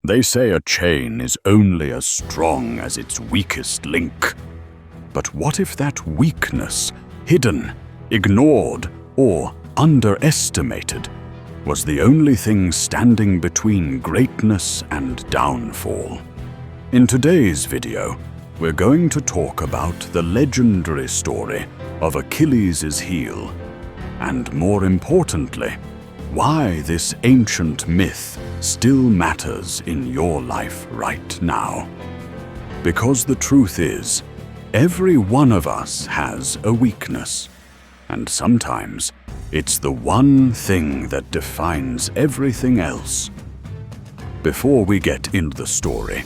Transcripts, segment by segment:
They say a chain is only as strong as its weakest link. But what if that weakness, hidden, ignored, or underestimated, was the only thing standing between greatness and downfall? In today's video, we're going to talk about the legendary story of Achilles' heel, and more importantly, why this ancient myth still matters in your life right now. Because the truth is, every one of us has a weakness, and sometimes it's the one thing that defines everything else. Before we get into the story,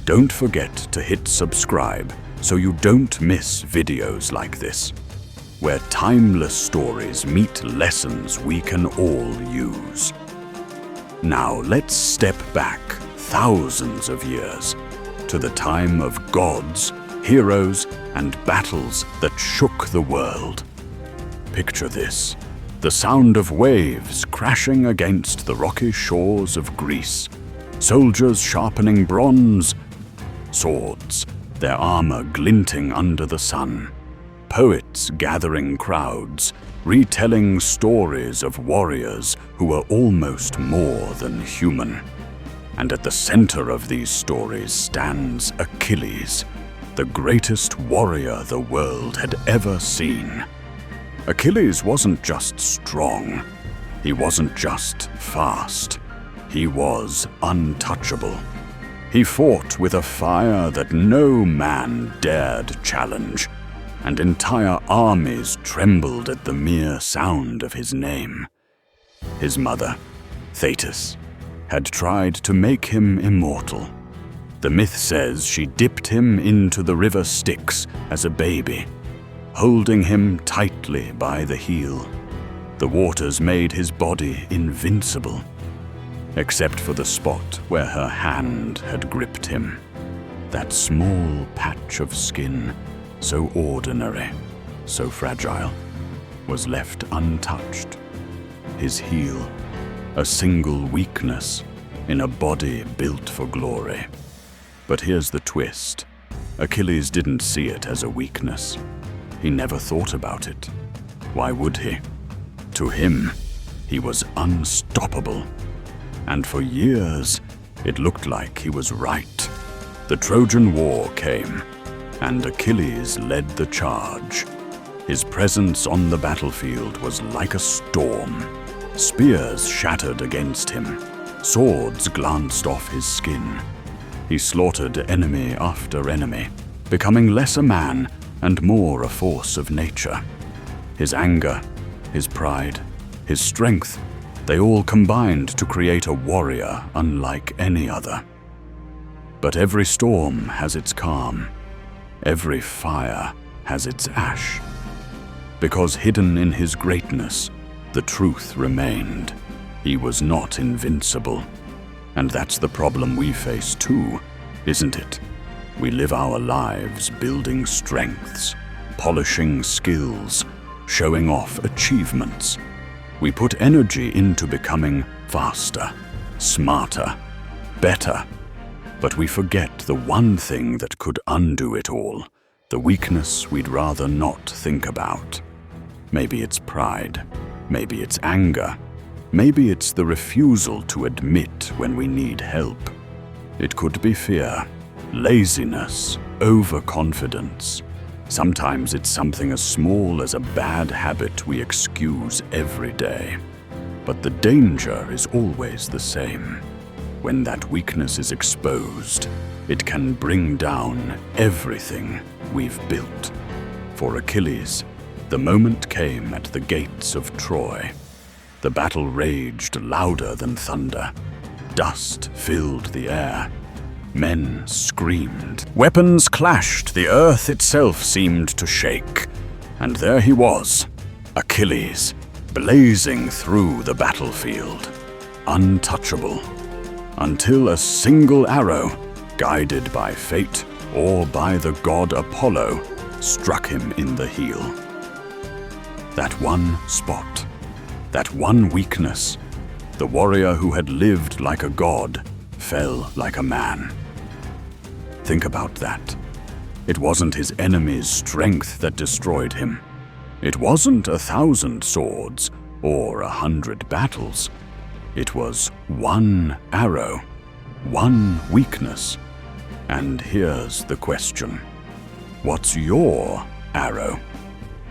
don't forget to hit subscribe so you don't miss videos like this, where timeless stories meet lessons we can all use. Now let's step back thousands of years to the time of gods, heroes, and battles that shook the world. Picture this: the sound of waves crashing against the rocky shores of Greece, soldiers sharpening bronze swords, their armor glinting under the sun, poets gathering crowds, retelling stories of warriors who were almost more than human. And at the center of these stories stands Achilles, the greatest warrior the world had ever seen. Achilles wasn't just strong, he wasn't just fast, he was untouchable. He fought with a fire that no man dared challenge, and entire armies trembled at the mere sound of his name. His mother, Thetis, had tried to make him immortal. The myth says she dipped him into the river Styx as a baby, holding him tightly by the heel. The waters made his body invincible, except for the spot where her hand had gripped him. That small patch of skin, so ordinary, so fragile, was left untouched. His heel, a single weakness in a body built for glory. But here's the twist. Achilles didn't see it as a weakness. He never thought about it. Why would he? To him, he was unstoppable. And for years, it looked like he was right. The Trojan War came, and Achilles led the charge. His presence on the battlefield was like a storm. Spears shattered against him. Swords glanced off his skin. He slaughtered enemy after enemy, becoming less a man and more a force of nature. His anger, his pride, his strength, they all combined to create a warrior unlike any other. But every storm has its calm. Every fire has its ash. Because hidden in his greatness, the truth remained. He was not invincible. And that's the problem we face too, isn't it? We live our lives building strengths, polishing skills, showing off achievements. We put energy into becoming faster, smarter, better. But we forget the one thing that could undo it all, the weakness we'd rather not think about. Maybe it's pride, maybe it's anger, maybe it's the refusal to admit when we need help. It could be fear, laziness, overconfidence. Sometimes it's something as small as a bad habit we excuse every day. But the danger is always the same. When that weakness is exposed, it can bring down everything we've built. For Achilles, the moment came at the gates of Troy. The battle raged louder than thunder. Dust filled the air. Men screamed. Weapons clashed. The earth itself seemed to shake. And there he was, Achilles, blazing through the battlefield, untouchable, until a single arrow, guided by fate or by the god Apollo, struck him in the heel. That one spot, that one weakness, the warrior who had lived like a god fell like a man. Think about that. It wasn't his enemy's strength that destroyed him. It wasn't 1,000 swords or 100 battles. It was one arrow, one weakness. And here's the question. What's your arrow?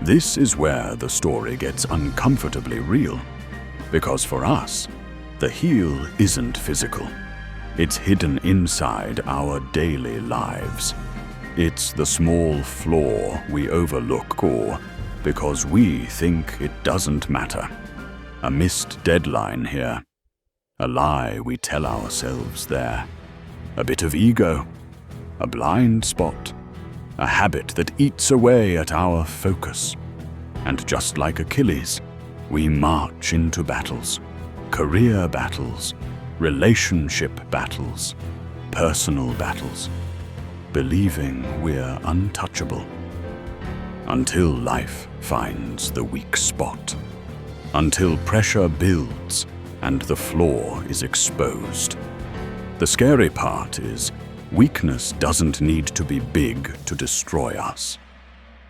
This is where the story gets uncomfortably real. Because for us, the heel isn't physical. It's hidden inside our daily lives. It's the small flaw we overlook or because we think it doesn't matter. A missed deadline here. A lie we tell ourselves there. A bit of ego. A blind spot. A habit that eats away at our focus. And just like Achilles, we march into battles. Career battles. Relationship battles. Personal battles. Believing we're untouchable. Until life finds the weak spot. Until pressure builds and the flaw is exposed. The scary part is weakness doesn't need to be big to destroy us.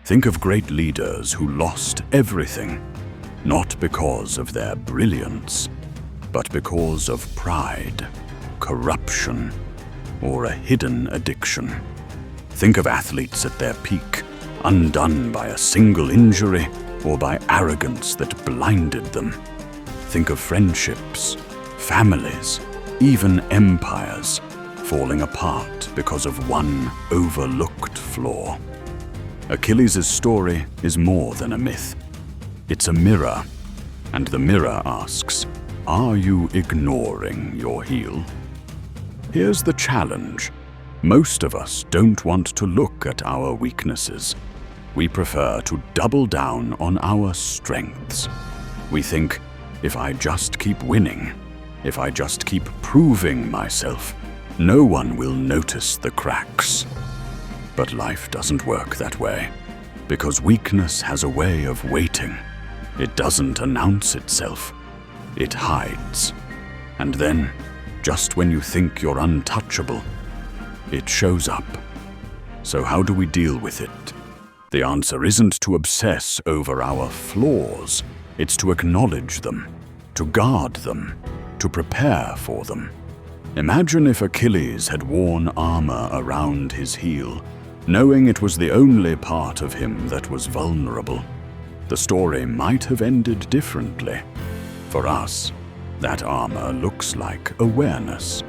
Think of great leaders who lost everything, not because of their brilliance, but because of pride, corruption, or a hidden addiction. Think of athletes at their peak, undone by a single injury or by arrogance that blinded them. Think of friendships, families, even empires falling apart because of one overlooked flaw. Achilles' story is more than a myth. It's a mirror, and the mirror asks, are you ignoring your heel? Here's the challenge. Most of us don't want to look at our weaknesses. We prefer to double down on our strengths. We think, if I just keep winning, if I just keep proving myself, no one will notice the cracks. But life doesn't work that way, because weakness has a way of waiting. It doesn't announce itself. It hides. And then, just when you think you're untouchable, it shows up. So how do we deal with it? The answer isn't to obsess over our flaws. It's to acknowledge them, to guard them, to prepare for them. Imagine if Achilles had worn armor around his heel, knowing it was the only part of him that was vulnerable. The story might have ended differently. For us, that armor looks like awareness.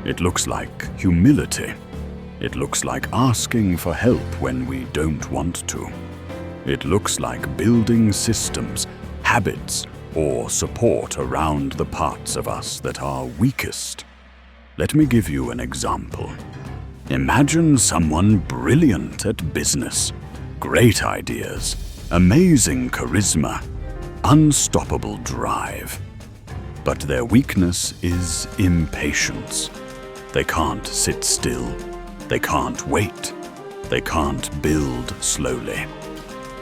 It looks like humility. It looks like asking for help when we don't want to. It looks like building systems, habits, or support around the parts of us that are weakest. Let me give you an example. Imagine someone brilliant at business, great ideas, amazing charisma, unstoppable drive. But their weakness is impatience. They can't sit still. They can't wait. They can't build slowly.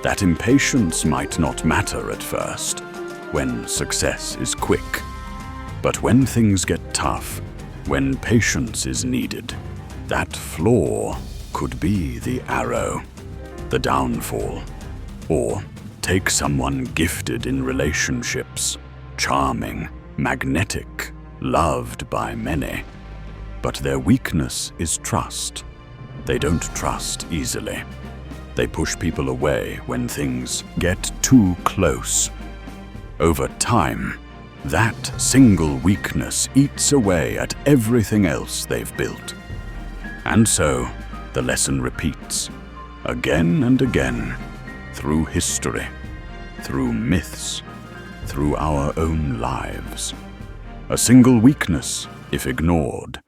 That impatience might not matter at first, when success is quick. But when things get tough, when patience is needed, that flaw could be the arrow, the downfall. Or take someone gifted in relationships, charming, magnetic, loved by many. But their weakness is trust. They don't trust easily. They push people away when things get too close. Over time, that single weakness eats away at everything else they've built. And so, the lesson repeats, again and again, through history, through myths, through our own lives. A single weakness, if ignored,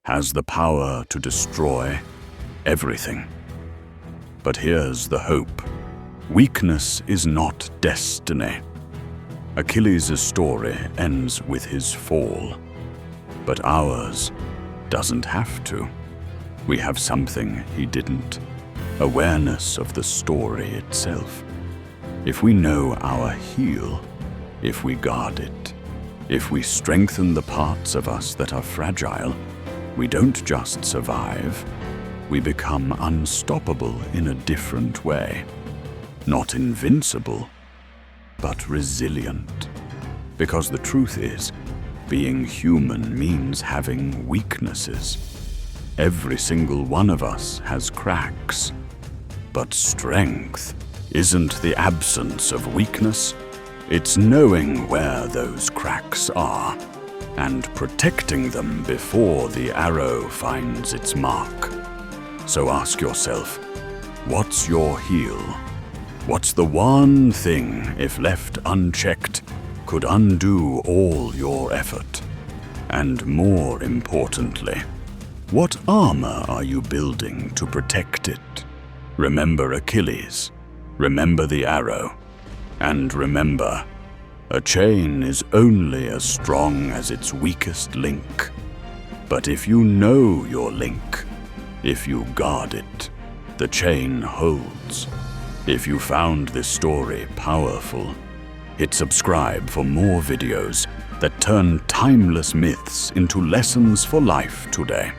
has the power to destroy everything. But here's the hope. Weakness is not destiny. Achilles' story ends with his fall, but ours doesn't have to. We have something he didn't, awareness of the story itself. If we know our heel, if we guard it, if we strengthen the parts of us that are fragile, We don't just survive, we become unstoppable in a different way. Not invincible, but resilient. Because the truth is, being human means having weaknesses. Every single one of us has cracks. But strength isn't the absence of weakness. It's knowing where those cracks are and protecting them before the arrow finds its mark. So ask yourself, what's your heel? What's the one thing, if left unchecked, could undo all your effort? And more importantly, what armor are you building to protect it? Remember Achilles, remember the arrow, and remember, a chain is only as strong as its weakest link. But if you know your link, if you guard it, the chain holds. If you found this story powerful, hit subscribe for more videos that turn timeless myths into lessons for life today.